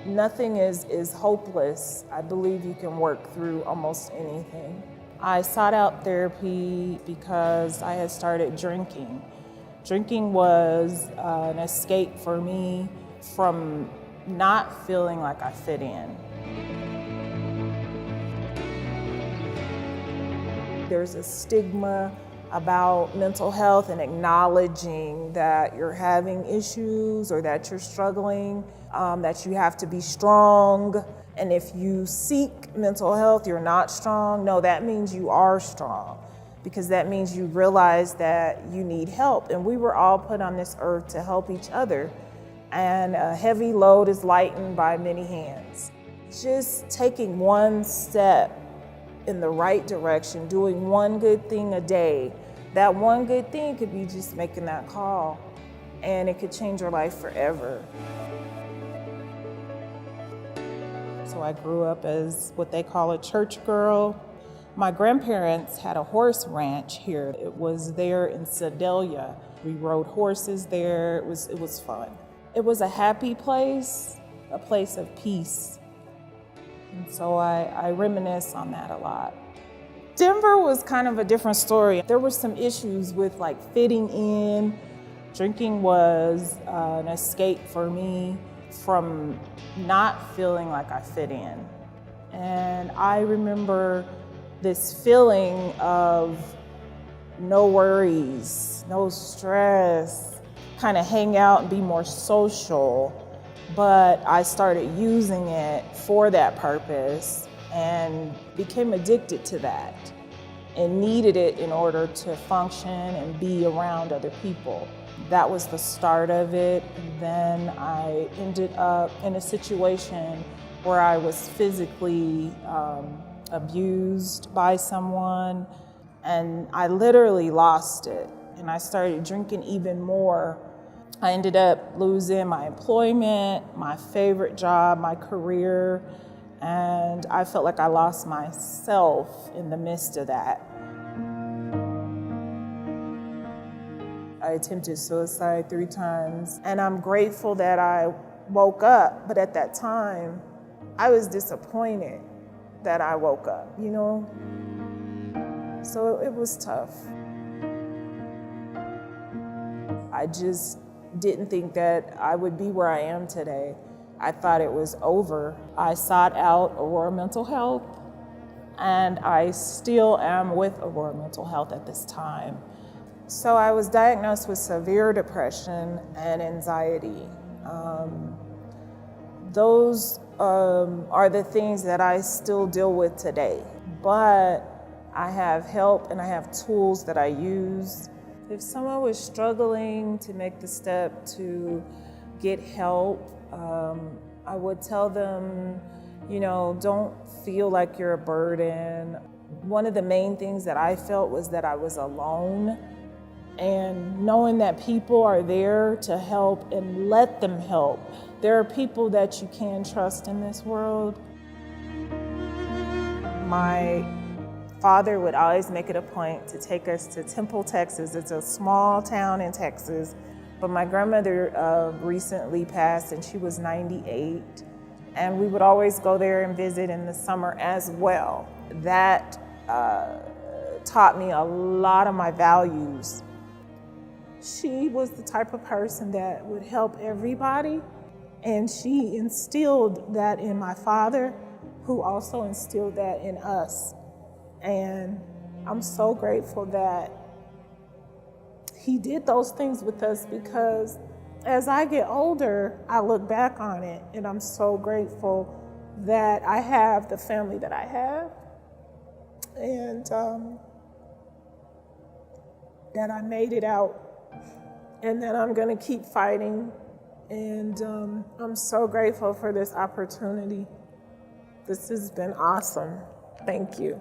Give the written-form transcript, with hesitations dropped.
Nothing is hopeless. I believe you can work through almost anything. I sought out therapy because I had started drinking. Drinking was an escape for me from not feeling like I fit in. There's a stigma about mental health and acknowledging that you're having issues or that you're struggling, that you have to be strong. And if you seek mental health, you're not strong. No, that means you are strong, because that means you realize that you need help. And we were all put on this earth to help each other. And a heavy load is lightened by many hands. Just taking one step in the right direction, doing one good thing a day. That one good thing could be just making that call, and it could change your life forever. So I grew up as what they call a church girl. My grandparents had a horse ranch here. It was there in Sedalia. We rode horses there. It was fun. It was a happy place, a place of peace. And so I reminisce on that a lot. Denver was kind of a different story. There were some issues with like fitting in. Drinking was an escape for me from not feeling like I fit in. And I remember this feeling of no worries, no stress, kind of hang out and be more social. But I started using it for that purpose and became addicted to that and needed it in order to function and be around other people. That was the start of it. And then I ended up in a situation where I was physically abused by someone, and I literally lost it. And I started drinking even more. I ended up losing my employment, my favorite job, my career, and I felt like I lost myself in the midst of that. I attempted suicide 3 times, and I'm grateful that I woke up, but at that time, I was disappointed that I woke up, you know? So it was tough. I just didn't think that I would be where I am today. I thought it was over. I sought out Aurora Mental Health, and I still am with Aurora Mental Health at this time. So I was diagnosed with severe depression and anxiety. Those are the things that I still deal with today. But I have help and I have tools that I use. If someone was struggling to make the step to get help, I would tell them, you know, don't feel like you're a burden. One of the main things that I felt was that I was alone, and knowing that people are there to help and let them help. There are people that you can trust in this world. My father would always make it a point to take us to Temple, Texas. It's a small town in Texas, but my grandmother recently passed and she was 98. And we would always go there and visit in the summer as well. That taught me a lot of my values. She was the type of person that would help everybody, and she instilled that in my father, who also instilled that in us. And I'm so grateful that he did those things with us, because as I get older, I look back on it and I'm so grateful that I have the family that I have, and that I made it out, and that I'm gonna keep fighting. And I'm so grateful for this opportunity. This has been awesome. Thank you.